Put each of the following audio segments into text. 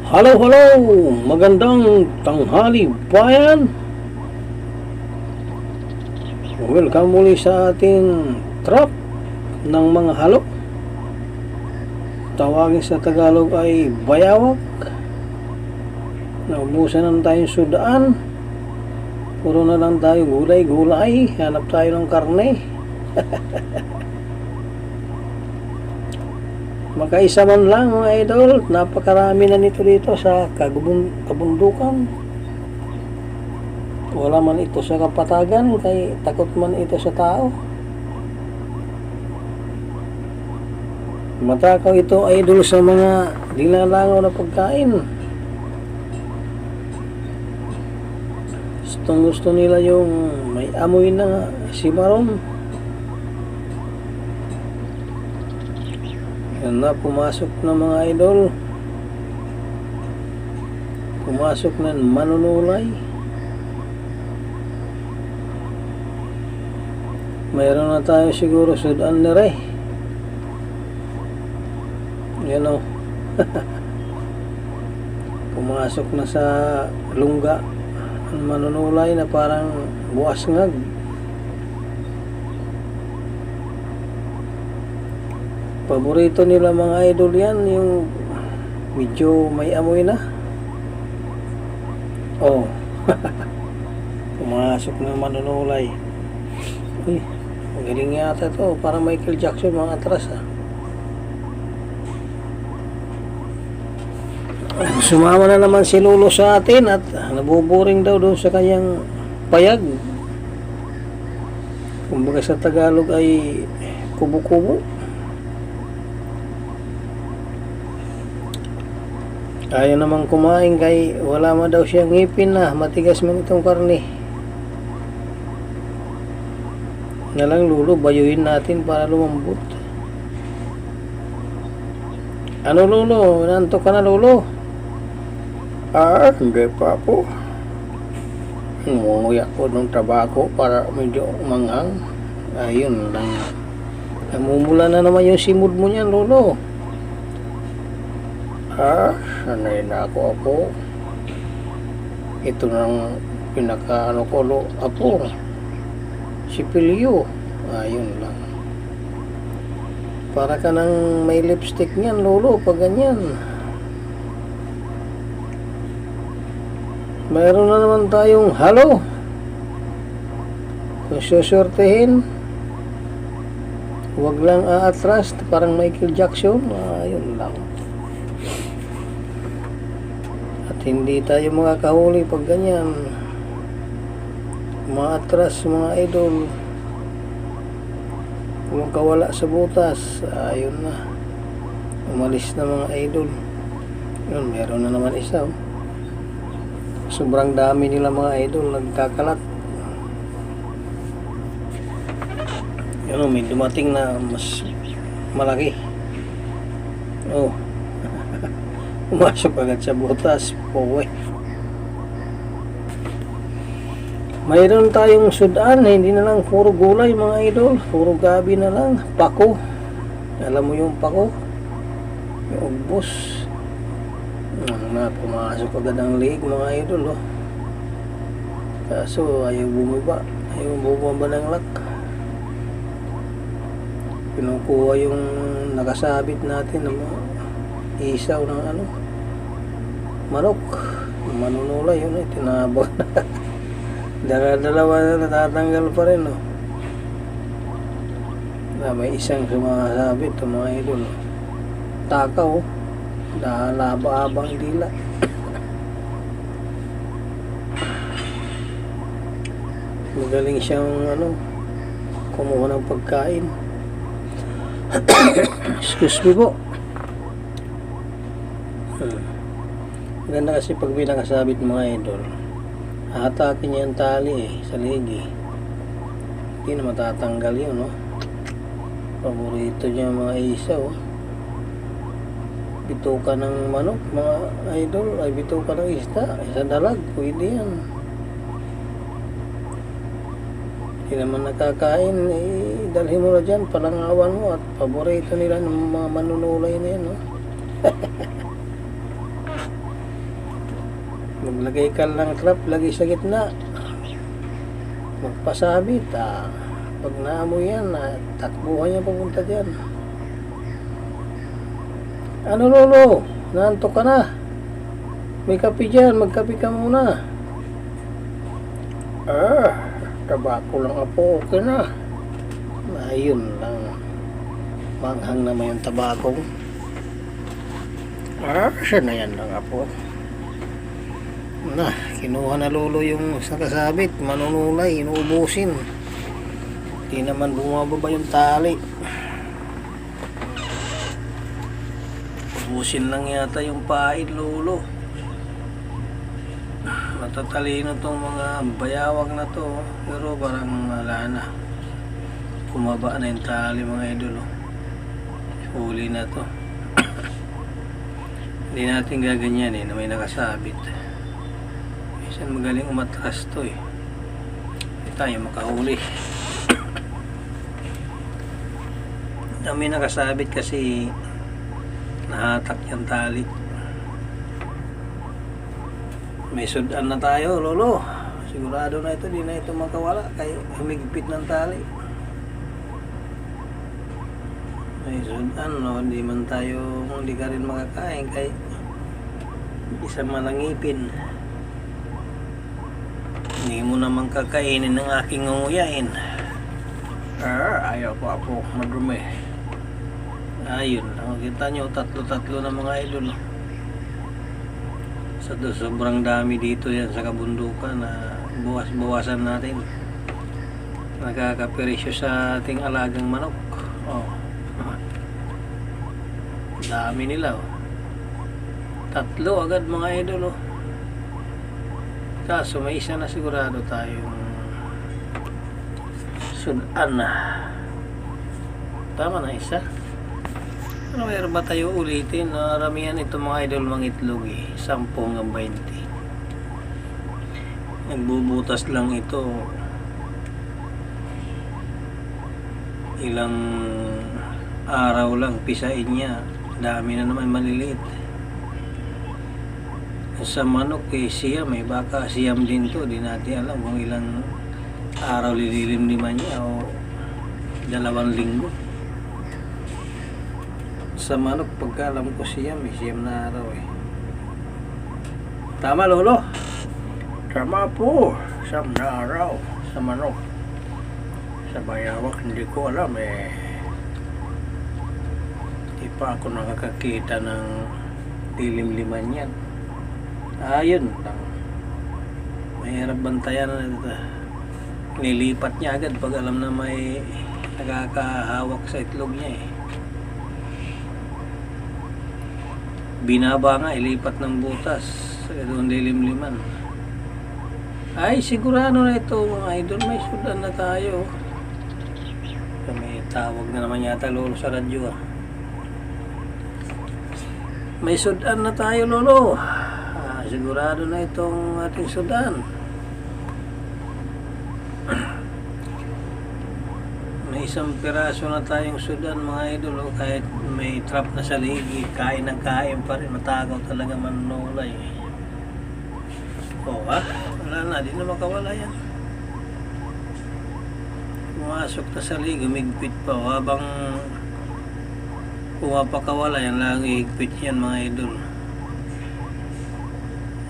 Hello, hello! Magandang tanghali bayan! Welcome muli sa ating trap ng mga halo. Tawagin sa Tagalog ay bayawak. Naubusan na tayong sudaan. Puro na lang tayo gulay-gulay. Hanap tayo ng karne. Makaisa man lang mga idol, napakarami na nito dito sa kabundukan. Wala man ito sa kapatagan, kay takot man ito sa tao. Matakaw ito idol sa mga dinalangaw na pagkain. Gusto nila yung may amoy na simarong. Yan na, pumasok na mga idol. Pumasok na manunulay. Mayroon na tayo siguro sudan na rin. Yan o. Pumasok na sa lungga ang manunulay na parang buwas ngag. Paborito nila mga idol yan, yung medyo may amoy na. Oh. Pumasok na manunulay. Uy, magaling yata to, parang Michael Jackson mga atras ha. Sumama na naman si Lolo sa atin at nabuboring daw doon sa kanyang payag. Kumbaga sa Tagalog ay kubo-kubo. Ayaw naman kumain kay wala man daw siyang ngipin na matigas man itong karne. Nalang Lolo, bayuhin natin para lumambot. Ano Lolo? Nantok ka na Lolo? Hindi pa po. Nguya ko ng tabako para medyo manghang. Ayun lang. Namumula na naman yung simod mo niyan Lolo. Sanay na ako. Ito nang pinaka ko apo. Si Pilio. Ayun lang. Para ka nang may lipstick niyan Lolo pag ganyan. Mayroon na naman tayong halo. Kung susurtehin, huwag lang aatras parang Michael Jackson. Ayun lang. At hindi tayo makakahuli pag ganyan. Maatras mga idol. Kung kawala sa butas, ayun na. Umalis na mga idol. Yun, meron na naman isa. Sobrang dami nila mga idol nagkakalat. Yun, may dumating na mas malaki. Oh. Umasok agad sa butas. Powe. Mayroon tayong sudan, hindi na lang puro gulay mga idol. Puro gabi na lang. Pako. Alam mo yung pako? Yung ugbos. Na pumasok agad ang liig mga idol oh. Kaso ayaw bumaba. Ayaw bumaba ng lak. Pinukuha yung nakasabit natin ng mga isaw ng manok. Manunulay yun eh. Tinabag na. Dalawa na natatanggal pa rin oh. May isang sumasabit oh, mga idol oh. Takaw oh. Laba-abang dila. Magaling siyang kumuha ng pagkain. Excuse me po. Maganda kasi pag binakasabit mga idol, hatakin niya yung tali sa ligi. Hindi na matatanggal yun Paborito niya mga isaw bituka ng manok mga idol ay bituka ng isda sa dalag, pwede yan. Hindi naman nakakain dalhin mo na dyan, palangawan mo at paborito nila ng mga manunulay na yan Maglagay ka ng trap, lagay sa gitna. Magpasabit, pag naamoy yan, takbuhan niya papunta dyan. Ano lolo? Naantok ka na? May kape dyan, magkape ka muna. Tabako lang po, okay na. Ayun lang. Manghang naman yung tabakong. Sana yan lang po. Na, kinuha na lolo yung sa kasabit, manunulay, inuubusin. Di naman bumababa yung tali. Ubusin lang yata yung paid lolo. Matatalino tong mga bayawag na to, pero parang wala na. Kumaba na yung tali mga idol. Huli na to. Hindi natin gaganyan na may nakasabit. Minsan magaling umatras to Hindi tayo makahuli. May nakasabit kasi nahatak yung tali. May sudan na tayo lolo. Sigurado na ito, di na ito makawala kaya humigpit ng tali. May sudan hindi man tayo, hindi ka rin makakain kaya isa man ang ngipin. Hindi mo naman kakainin ng aking ngunguyain. Ayaw ko po, madumi. Ayun, ang kita nyo, tatlo-tatlo na mga idol. Sobrang dami dito yan sa kabundukan na buwas-buwasan natin. Nakakaperisyo sa ating alagang manok. Dami nila Tatlo agad mga idol Kaso may isa na sigurado tayong sudan na. Tama na isa. Ano mayroon ba tayo ulitin? Naramihan ito mga idol mga itlog 10 hanggang 20. Nagbubutas lang ito. Ilang araw lang pisain niya. Dami na naman maliliit. Sa manok siyam baka siyam din to. Di natin alam kung ilang araw lililim-liman niya o 2 linggo. Sa manok pagkalam ko siyam na araw Tama lolo? Tama po, siyam na araw sa manok. Sa bayawak hindi ko alam Di pa ako nakakakita ng Lilim-liman yan. Ayun lang. Mahirap bantayan na ito. Nilipat niya agad pag alam na may nakakahawak sa itlog niya Binaba nga, ilipat ng butas. Doon lilim-liman. Ay, sigurado na ito mga idol. May sudan na tayo. May tawag na naman yata lolo sa radyo May sudan na tayo lolo. Sigurado na itong ating sudan. May 1 piraso na tayong sudan mga idol kahit may trap na sa ligi, kain ng kain pa rin, matagaw talaga manunulay wala na, di na makawala yan. Pumasok na sa ligi, umigpit pa habang pumapakawala yan lang higpit yan mga idol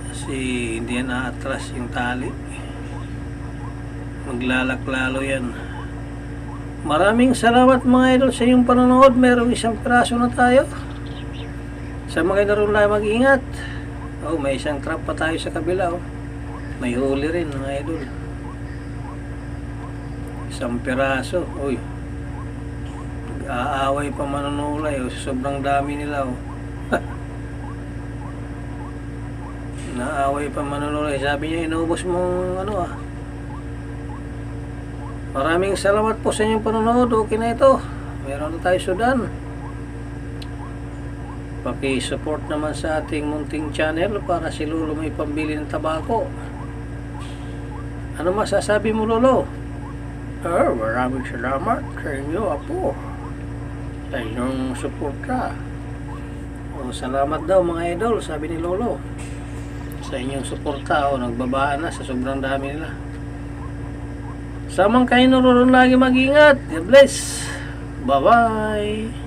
kasi hindi yan naatras yung tali, maglalaklalo yan. Maraming salamat mga idol sa iyong panonood. Merong 1 piraso na tayo. Sa mga idol na mag-ingat. May 1 trap pa tayo sa kabila May huli rin mga idol. 1 piraso. Aaway pa manunulay sobrang dami nila Naaway pa manunulay. Sabi niya inubos mong Maraming salamat po sa inyong panonood. Okay na ito. Meron na tayo sudan. Paki-support naman sa ating munting channel para si Lolo may pambili ng tabako. Ano masasabi mo lolo? Maraming salamat sa inyo apo. Sa inyong suporta. Salamat daw mga idol, sabi ni lolo. sa inyong suporta o nagbabaan na sa sobrang dami nila. Samang kayo naroon lagi mag-ingat. God bless. Bye-bye.